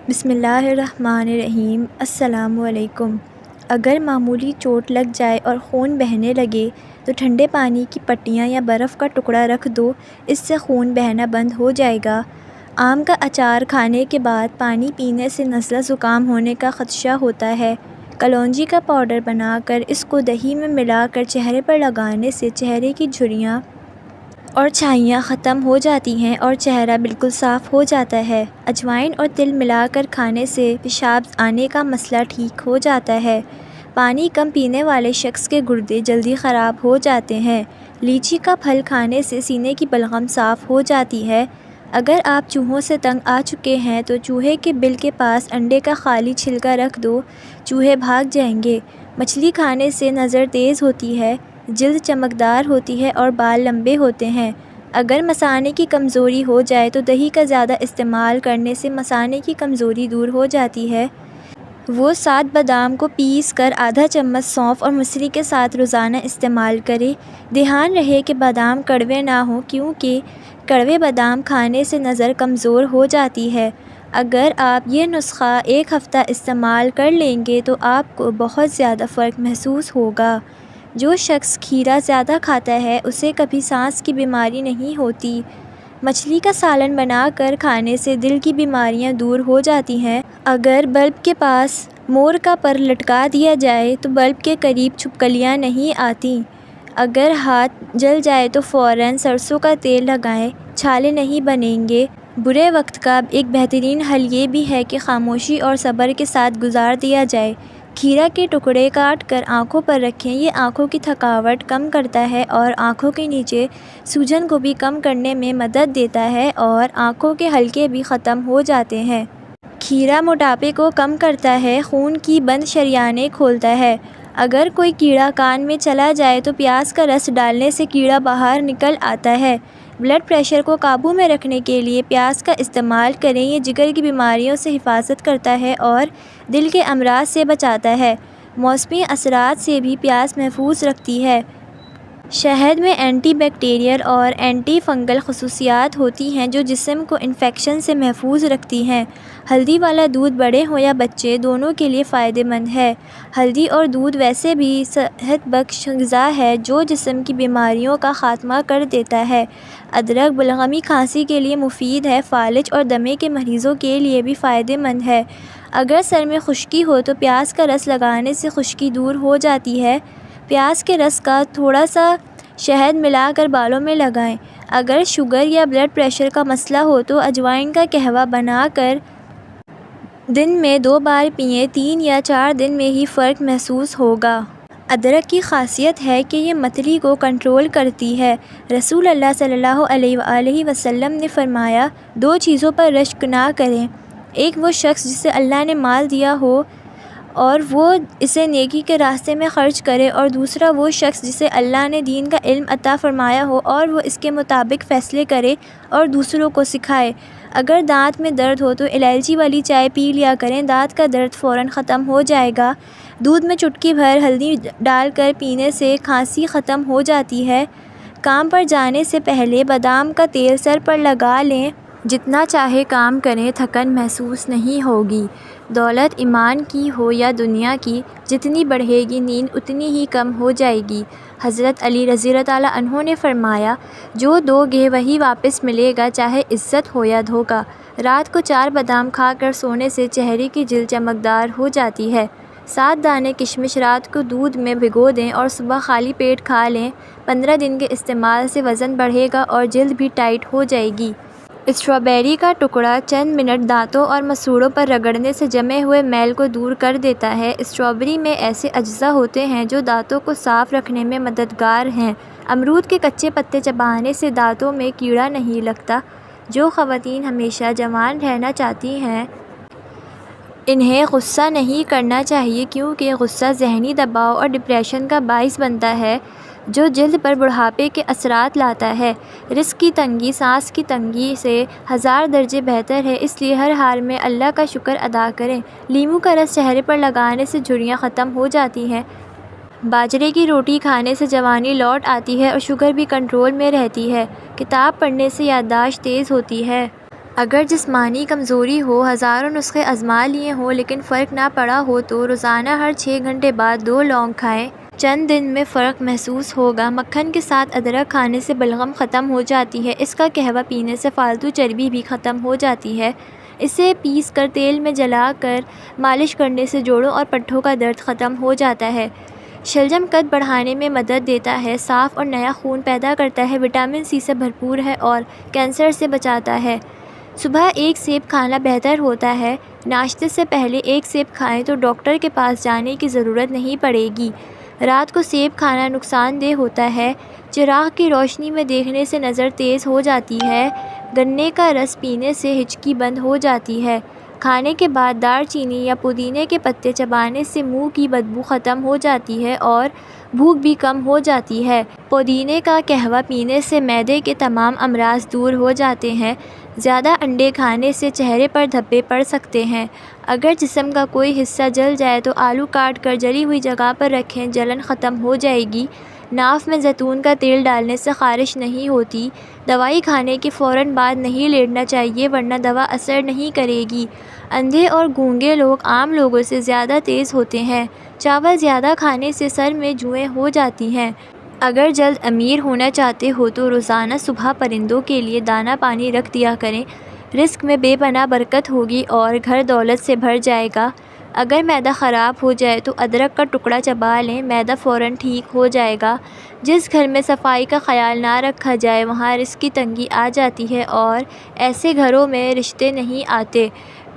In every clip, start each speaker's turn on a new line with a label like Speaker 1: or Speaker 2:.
Speaker 1: بسم اللہ الرحمن الرحیم۔ السلام علیکم۔ اگر معمولی چوٹ لگ جائے اور خون بہنے لگے تو ٹھنڈے پانی کی پٹیاں یا برف کا ٹکڑا رکھ دو، اس سے خون بہنا بند ہو جائے گا۔ آم کا اچار کھانے کے بعد پانی پینے سے نزلہ زکام ہونے کا خدشہ ہوتا ہے۔ کلونجی کا پاؤڈر بنا کر اس کو دہی میں ملا کر چہرے پر لگانے سے چہرے کی جھریاں اور چھائیاں ختم ہو جاتی ہیں اور چہرہ بالکل صاف ہو جاتا ہے۔ اجوائن اور تل ملا کر کھانے سے پیشاب آنے کا مسئلہ ٹھیک ہو جاتا ہے۔ پانی کم پینے والے شخص کے گردے جلدی خراب ہو جاتے ہیں۔ لیچی کا پھل کھانے سے سینے کی بلغم صاف ہو جاتی ہے۔ اگر آپ چوہوں سے تنگ آ چکے ہیں تو چوہے کے بل کے پاس انڈے کا خالی چھلکا رکھ دو، چوہے بھاگ جائیں گے۔ مچھلی کھانے سے نظر تیز ہوتی ہے، جلد چمکدار ہوتی ہے اور بال لمبے ہوتے ہیں۔ اگر مثانے کی کمزوری ہو جائے تو دہی کا زیادہ استعمال کرنے سے مثانے کی کمزوری دور ہو جاتی ہے۔ وہ 7 بادام کو پیس کر آدھا چمچ سونف اور مسری کے ساتھ روزانہ استعمال کرے۔ دھیان رہے کہ بادام کڑوے نہ ہوں، کیونکہ کڑوے بادام کھانے سے نظر کمزور ہو جاتی ہے۔ اگر آپ یہ نسخہ 1 ہفتہ استعمال کر لیں گے تو آپ کو بہت زیادہ فرق محسوس ہوگا۔ جو شخص کھیرا زیادہ کھاتا ہے اسے کبھی سانس کی بیماری نہیں ہوتی۔ مچھلی کا سالن بنا کر کھانے سے دل کی بیماریاں دور ہو جاتی ہیں۔ اگر بلب کے پاس مور کا پر لٹکا دیا جائے تو بلب کے قریب چھپکلیاں نہیں آتیں۔ اگر ہاتھ جل جائے تو فوراً سرسوں کا تیل لگائیں، چھالے نہیں بنیں گے۔ برے وقت کا ایک بہترین حل یہ بھی ہے کہ خاموشی اور صبر کے ساتھ گزار دیا جائے۔ کھیرا کے ٹکڑے کاٹ کر آنکھوں پر رکھیں، یہ آنکھوں کی تھکاوٹ کم کرتا ہے اور آنکھوں کے نیچے سوجن کو بھی کم کرنے میں مدد دیتا ہے اور آنکھوں کے حلقے بھی ختم ہو جاتے ہیں۔ کھیرا موٹاپے کو کم کرتا ہے، خون کی بند شریانیں کھولتا ہے۔ اگر کوئی کیڑا کان میں چلا جائے تو پیاز کا رس ڈالنے سے کیڑا باہر نکل آتا ہے۔ بلڈ پریشر کو قابو میں رکھنے کے لیے پیاز کا استعمال کریں، یہ جگر کی بیماریوں سے حفاظت کرتا ہے اور دل کے امراض سے بچاتا ہے۔ موسمی اثرات سے بھی پیاز محفوظ رکھتی ہے۔ شہد میں اینٹی بیکٹیریل اور اینٹی فنگل خصوصیات ہوتی ہیں جو جسم کو انفیکشن سے محفوظ رکھتی ہیں۔ ہلدی والا دودھ بڑے ہوں یا بچے دونوں کے لیے فائدہ مند ہے۔ ہلدی اور دودھ ویسے بھی صحت بخش غذا ہے جو جسم کی بیماریوں کا خاتمہ کر دیتا ہے۔ ادرک بلغمی کھانسی کے لیے مفید ہے، فالج اور دمے کے مریضوں کے لیے بھی فائدہ مند ہے۔ اگر سر میں خشکی ہو تو پیاز کا رس لگانے سے خشکی دور ہو جاتی ہے۔ پیاز کے رس کا تھوڑا سا شہد ملا کر بالوں میں لگائیں۔ اگر شوگر یا بلڈ پریشر کا مسئلہ ہو تو اجوائن کا قہوہ بنا کر دن میں 2 بار پئیں، 3 یا 4 دن میں ہی فرق محسوس ہوگا۔ ادرک کی خاصیت ہے کہ یہ متلی کو کنٹرول کرتی ہے۔ رسول اللہ صلی اللہ علیہ وآلہ وسلم نے فرمایا، 2 چیزوں پر رشک نہ کریں، ایک وہ شخص جسے اللہ نے مال دیا ہو اور وہ اسے نیکی کے راستے میں خرچ کرے، اور دوسرا وہ شخص جسے اللہ نے دین کا علم عطا فرمایا ہو اور وہ اس کے مطابق فیصلے کرے اور دوسروں کو سکھائے۔ اگر دانت میں درد ہو تو الائچی والی چائے پی لیا کریں، دانت کا درد فوراً ختم ہو جائے گا۔ دودھ میں چٹکی بھر ہلدی ڈال کر پینے سے کھانسی ختم ہو جاتی ہے۔ کام پر جانے سے پہلے بادام کا تیل سر پر لگا لیں، جتنا چاہے کام کریں، تھکن محسوس نہیں ہوگی۔ دولت ایمان کی ہو یا دنیا کی، جتنی بڑھے گی نیند اتنی ہی کم ہو جائے گی۔ حضرت علی رضی اللہ تعالیٰ عنہ نے فرمایا، جو دو گے وہی واپس ملے گا، چاہے عزت ہو یا دھوکہ۔ رات کو 4 بادام کھا کر سونے سے چہرے کی جلد چمکدار ہو جاتی ہے۔ 7 دانے کشمش رات کو دودھ میں بھگو دیں اور صبح خالی پیٹ کھا لیں۔ 15 دن کے استعمال سے وزن بڑھے گا اور جلد بھی ٹائٹ ہو جائے گی۔ اسٹرابیری کا ٹکڑا چند منٹ دانتوں اور مسوڑوں پر رگڑنے سے جمے ہوئے میل کو دور کر دیتا ہے۔ اسٹرابیری میں ایسے اجزا ہوتے ہیں جو دانتوں کو صاف رکھنے میں مددگار ہیں۔ امرود کے کچے پتے چبانے سے دانتوں میں کیڑا نہیں لگتا۔ جو خواتین ہمیشہ جوان رہنا چاہتی ہیں انہیں غصہ نہیں کرنا چاہیے، کیونکہ غصہ ذہنی دباؤ اور ڈپریشن کا باعث بنتا ہے جو جلد پر بڑھاپے کے اثرات لاتا ہے۔ رزق کی تنگی سانس کی تنگی سے 1000 درجے بہتر ہے، اس لیے ہر حال میں اللہ کا شکر ادا کریں۔ لیموں کا رس چہرے پر لگانے سے جھریاں ختم ہو جاتی ہیں۔ باجرے کی روٹی کھانے سے جوانی لوٹ آتی ہے اور شوگر بھی کنٹرول میں رہتی ہے۔ کتاب پڑھنے سے یادداشت تیز ہوتی ہے۔ اگر جسمانی کمزوری ہو، ہزاروں نسخے آزما لیے ہوں لیکن فرق نہ پڑا ہو تو روزانہ ہر 6 گھنٹے بعد 2 لونگ کھائیں۔ چند دن میں فرق محسوس ہوگا۔ مکھن کے ساتھ ادرک کھانے سے بلغم ختم ہو جاتی ہے۔ اس کا قہوہ پینے سے فالتو چربی بھی ختم ہو جاتی ہے۔ اسے پیس کر تیل میں جلا کر مالش کرنے سے جوڑوں اور پٹھوں کا درد ختم ہو جاتا ہے۔ شلجم قد بڑھانے میں مدد دیتا ہے، صاف اور نیا خون پیدا کرتا ہے، وٹامن سی سے بھرپور ہے اور کینسر سے بچاتا ہے۔ صبح 1 سیب کھانا بہتر ہوتا ہے۔ ناشتے سے پہلے 1 سیب کھائیں تو ڈاکٹر کے پاس جانے کی ضرورت نہیں پڑے گی۔ رات کو سیب کھانا نقصان دہ ہوتا ہے۔ چراغ کی روشنی میں دیکھنے سے نظر تیز ہو جاتی ہے۔ گنے کا رس پینے سے ہچکی بند ہو جاتی ہے۔ کھانے کے بعد دار چینی یا پودینے کے پتے چبانے سے منہ کی بدبو ختم ہو جاتی ہے اور بھوک بھی کم ہو جاتی ہے۔ پودینے کا قہوہ پینے سے معدے کے تمام امراض دور ہو جاتے ہیں۔ زیادہ انڈے کھانے سے چہرے پر دھبے پڑ سکتے ہیں۔ اگر جسم کا کوئی حصہ جل جائے تو آلو کاٹ کر جلی ہوئی جگہ پر رکھیں، جلن ختم ہو جائے گی۔ ناف میں زیتون کا تیل ڈالنے سے خارش نہیں ہوتی۔ دوائی کھانے کے فوراً بعد نہیں لیٹنا چاہیے ورنہ دوا اثر نہیں کرے گی۔ اندھے اور گونگے لوگ عام لوگوں سے زیادہ تیز ہوتے ہیں۔ چاول زیادہ کھانے سے سر میں جوئیں ہو جاتی ہیں۔ اگر جلد امیر ہونا چاہتے ہو تو روزانہ صبح پرندوں کے لیے دانہ پانی رکھ دیا کریں۔ رزق میں بے پناہ برکت ہوگی اور گھر دولت سے بھر جائے گا۔ اگر معدہ خراب ہو جائے تو ادرک کا ٹکڑا چبا لیں، معدہ فوراً ٹھیک ہو جائے گا۔ جس گھر میں صفائی کا خیال نہ رکھا جائے وہاں رزق کی تنگی آ جاتی ہے اور ایسے گھروں میں رشتے نہیں آتے۔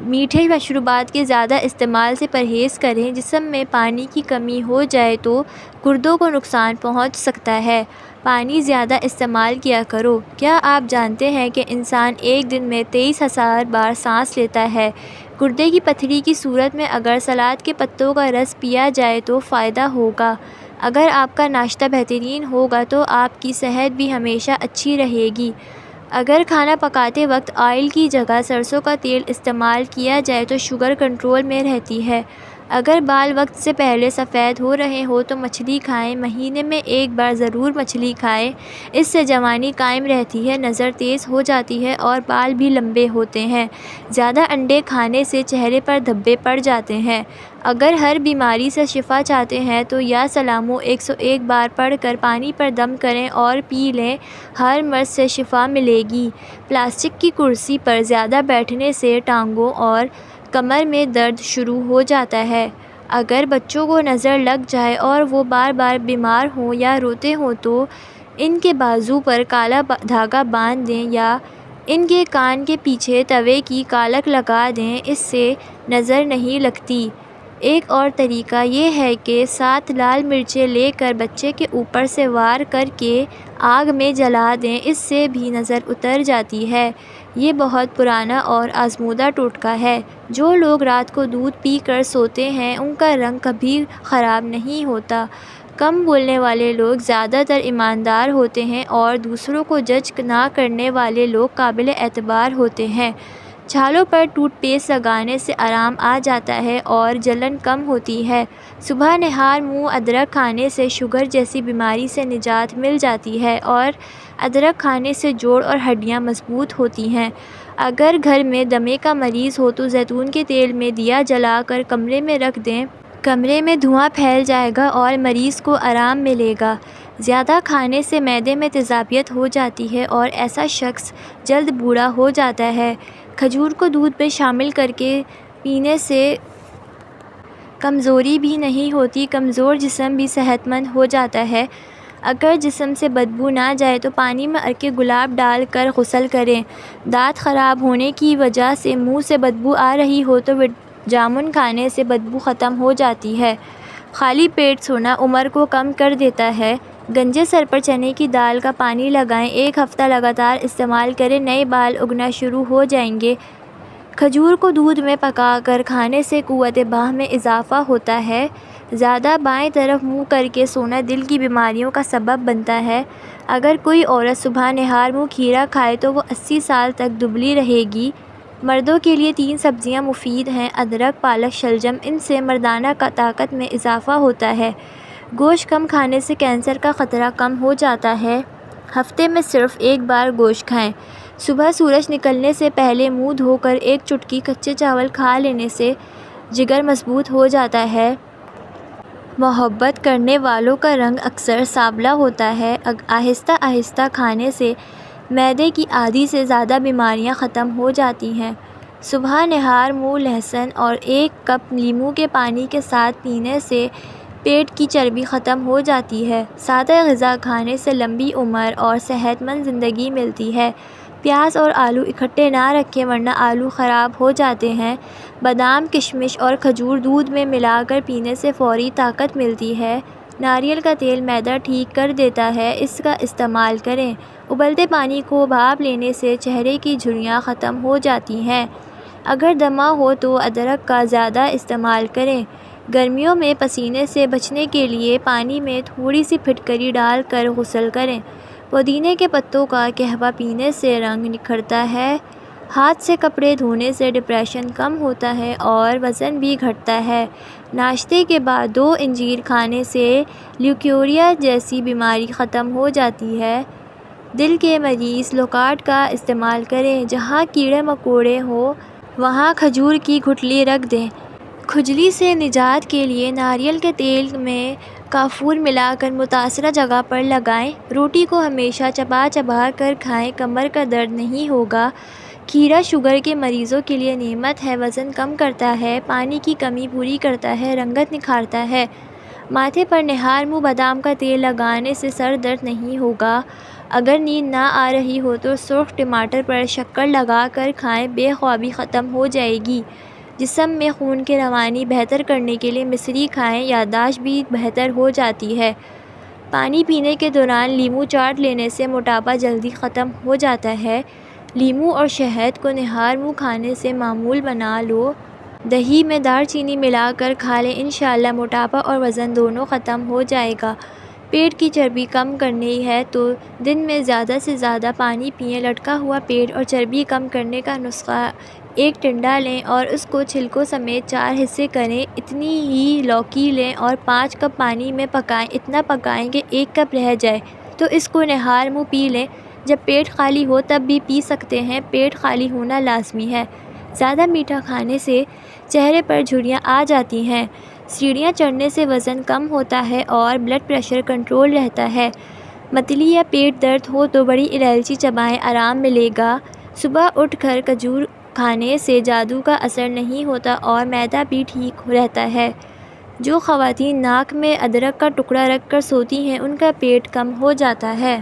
Speaker 1: میٹھے مشروبات کے زیادہ استعمال سے پرہیز کریں۔ جسم میں پانی کی کمی ہو جائے تو گردوں کو نقصان پہنچ سکتا ہے۔ پانی زیادہ استعمال کیا کرو۔ کیا آپ جانتے ہیں کہ انسان ایک دن میں 23,000 بار سانس لیتا ہے؟ گردے کی پتھری کی صورت میں اگر سلاد کے پتوں کا رس پیا جائے تو فائدہ ہوگا۔ اگر آپ کا ناشتہ بہترین ہوگا تو آپ کی صحت بھی ہمیشہ اچھی رہے گی۔ اگر کھانا پکاتے وقت آئل کی جگہ سرسوں کا تیل استعمال کیا جائے تو شوگر کنٹرول میں رہتی ہے۔ اگر بال وقت سے پہلے سفید ہو رہے ہوں تو مچھلی کھائیں۔ مہینے میں 1 بار ضرور مچھلی کھائیں۔ اس سے جوانی قائم رہتی ہے، نظر تیز ہو جاتی ہے اور بال بھی لمبے ہوتے ہیں۔ زیادہ انڈے کھانے سے چہرے پر دھبے پڑ جاتے ہیں۔ اگر ہر بیماری سے شفا چاہتے ہیں تو یا سلامو 101 بار پڑھ کر پانی پر دم کریں اور پی لیں، ہر مرض سے شفا ملے گی۔ پلاسٹک کی کرسی پر زیادہ بیٹھنے سے ٹانگوں اور کمر میں درد شروع ہو جاتا ہے۔ اگر بچوں کو نظر لگ جائے اور وہ بار بار بیمار ہوں یا روتے ہوں تو ان کے بازو پر کالا دھاگا باندھ دیں یا ان کے کان کے پیچھے توے کی کالک لگا دیں، اس سے نظر نہیں لگتی۔ ایک اور طریقہ یہ ہے کہ 7 لال مرچیں لے کر بچے کے اوپر سے وار کر کے آگ میں جلا دیں، اس سے بھی نظر اتر جاتی ہے۔ یہ بہت پرانا اور آزمودہ ٹوٹکا ہے۔ جو لوگ رات کو دودھ پی کر سوتے ہیں ان کا رنگ کبھی خراب نہیں ہوتا۔ کم بولنے والے لوگ زیادہ تر ایماندار ہوتے ہیں اور دوسروں کو جج نہ کرنے والے لوگ قابل اعتبار ہوتے ہیں۔ چھالوں پر ٹوتھ پیسٹ لگانے سے آرام آ جاتا ہے اور جلن کم ہوتی ہے۔ صبح نہار منہ ادرک کھانے سے شوگر جیسی بیماری سے نجات مل جاتی ہے اور ادرک کھانے سے جوڑ اور ہڈیاں مضبوط ہوتی ہیں۔ اگر گھر میں دمے کا مریض ہو تو زیتون کے تیل میں دیا جلا کر کمرے میں رکھ دیں، کمرے میں دھواں پھیل جائے گا اور مریض کو آرام ملے گا۔ زیادہ کھانے سے معدے میں تیزابیت ہو جاتی ہے اور ایسا شخص جلد بوڑھا ہو جاتا ہے۔ کھجور کو دودھ میں شامل کر کے پینے سے کمزوری بھی نہیں ہوتی، کمزور جسم بھی صحت مند ہو جاتا ہے۔ اگر جسم سے بدبو نہ جائے تو پانی میں عرق گلاب ڈال کر غسل کریں۔ دانت خراب ہونے کی وجہ سے منہ سے بدبو آ رہی ہو تو جامن کھانے سے بدبو ختم ہو جاتی ہے۔ خالی پیٹ سونا عمر کو کم کر دیتا ہے۔ گنجے سر پر چنے کی دال کا پانی لگائیں، 1 ہفتہ لگاتار استعمال کریں، نئے بال اگنا شروع ہو جائیں گے۔ کھجور کو دودھ میں پکا کر کھانے سے قوت باہ میں اضافہ ہوتا ہے۔ زیادہ بائیں طرف منہ کر کے سونا دل کی بیماریوں کا سبب بنتا ہے۔ اگر کوئی عورت صبح نہار منہ کھیرا کھائے تو وہ 80 سال تک دبلی رہے گی۔ مردوں کے لیے 3 سبزیاں مفید ہیں، ادرک، پالک، شلجم، ان سے مردانہ طاقت میں اضافہ ہوتا ہے۔ گوشت کم کھانے سے کینسر کا خطرہ کم ہو جاتا ہے۔ ہفتے میں صرف 1 بار گوشت کھائیں۔ صبح سورج نکلنے سے پہلے منہ دھو کر ایک چٹکی کچے چاول کھا لینے سے جگر مضبوط ہو جاتا ہے۔ محبت کرنے والوں کا رنگ اکثر سانولا ہوتا ہے۔ آہستہ آہستہ کھانے سے معدے کی آدھی سے زیادہ بیماریاں ختم ہو جاتی ہیں۔ صبح نہار منہ لہسن اور 1 کپ لیموں کے پانی کے ساتھ پینے سے پیٹ کی چربی ختم ہو جاتی ہے۔ سادہ غذا کھانے سے لمبی عمر اور صحت مند زندگی ملتی ہے۔ پیاز اور آلو اکٹھے نہ رکھیں ورنہ آلو خراب ہو جاتے ہیں۔ بادام، کشمش اور کھجور دودھ میں ملا کر پینے سے فوری طاقت ملتی ہے۔ ناریل کا تیل معدہ ٹھیک کر دیتا ہے، اس کا استعمال کریں۔ ابلتے پانی کو بھاپ لینے سے چہرے کی جھریاں ختم ہو جاتی ہیں۔ اگر دمہ ہو تو ادرک کا زیادہ استعمال کریں۔ گرمیوں میں پسینے سے بچنے کے لیے پانی میں تھوڑی سی پھٹکری ڈال کر غسل کریں۔ پودینے کے پتوں کا قہوہ پینے سے رنگ نکھرتا ہے۔ ہاتھ سے کپڑے دھونے سے ڈپریشن کم ہوتا ہے اور وزن بھی گھٹتا ہے۔ ناشتے کے بعد 2 انجیر کھانے سے لیوکوریا جیسی بیماری ختم ہو جاتی ہے۔ دل کے مریض لوکارٹ کا استعمال کریں۔ جہاں کیڑے مکوڑے ہوں وہاں کھجور کی گٹھلی رکھ دیں۔ کھجلی سے نجات کے لیے ناریل کے تیل میں کافور ملا کر متاثرہ جگہ پر لگائیں۔ روٹی کو ہمیشہ چبا چبا کر کھائیں، کمر کا درد نہیں ہوگا۔ کھیرا شوگر کے مریضوں کے لیے نعمت ہے، وزن کم کرتا ہے، پانی کی کمی پوری کرتا ہے، رنگت نکھارتا ہے۔ ماتھے پر نہار منہ بادام کا تیل لگانے سے سر درد نہیں ہوگا۔ اگر نیند نہ آ رہی ہو تو سرخ ٹماٹر پر شکر لگا کر کھائیں، بے خوابی ختم ہو جائے گی۔ جسم میں خون کی روانی بہتر کرنے کے لیے مصری کھائیں، یادداشت بھی بہتر ہو جاتی ہے۔ پانی پینے کے دوران لیموں چاٹ لینے سے موٹاپا جلدی ختم ہو جاتا ہے۔ لیموں اور شہد کو نہار منہ کھانے سے معمول بنا لو۔ دہی میں دار چینی ملا کر کھا لیں، انشاءاللہ موٹاپا اور وزن دونوں ختم ہو جائے گا۔ پیٹ کی چربی کم کرنی ہے تو دن میں زیادہ سے زیادہ پانی پئیں۔ لٹکا ہوا پیٹ اور چربی کم کرنے کا نسخہ: 1 ٹنڈا لیں اور اس کو چھلکوں سمیت 4 حصے کریں۔ اتنی ہی لوکی لیں اور 5 کپ پانی میں پکائیں، اتنا پکائیں کہ 1 کپ رہ جائے تو اس کو نہار منہ پی لیں۔ جب پیٹ خالی ہو تب بھی پی سکتے ہیں، پیٹ خالی ہونا لازمی ہے۔ زیادہ میٹھا کھانے سے چہرے پر جھریاں آ جاتی ہیں۔ سیڑھیاں چڑھنے سے وزن کم ہوتا ہے اور بلڈ پریشر کنٹرول رہتا ہے۔ متلی یا پیٹ درد ہو تو بڑی الائچی چبائیں، آرام ملے گا۔ صبح اٹھ کر کھجور کھانے سے جادو کا اثر نہیں ہوتا اور معدہ بھی ٹھیک رہتا ہے۔ جو خواتین ناک میں ادرک کا ٹکڑا رکھ کر سوتی ہیں ان کا پیٹ کم ہو جاتا ہے۔